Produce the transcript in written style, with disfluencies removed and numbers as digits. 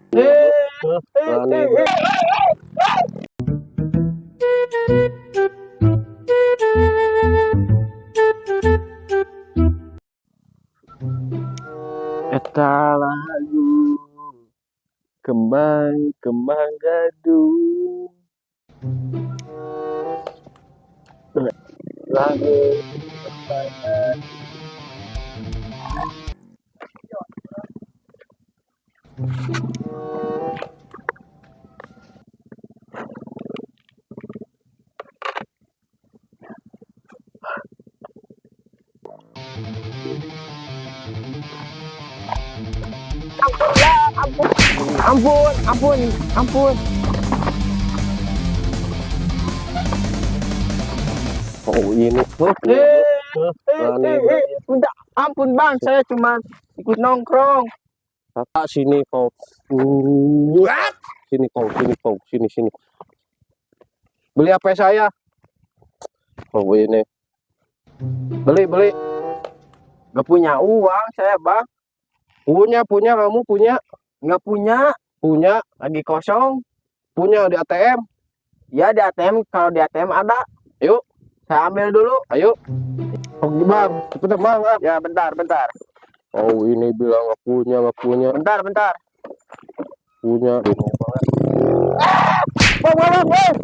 Eta lagu kembang gadung lagu ampun. Oh ini Minta ampun bang, saya cuma ikut nongkrong. kakak sini kau. Sini. Beli HP saya. Oh ini. Beli. Gak punya uang saya bang. Punya kamu punya. Nggak punya, lagi kosong. Punya di ATM. Ya di ATM, kalau di ATM ada. Yuk, Saya ambil dulu. ayo. Oh bang, cepetan bang. Ya bentar. Oh ini bilang nggak punya. Bentar. Punya. Bang.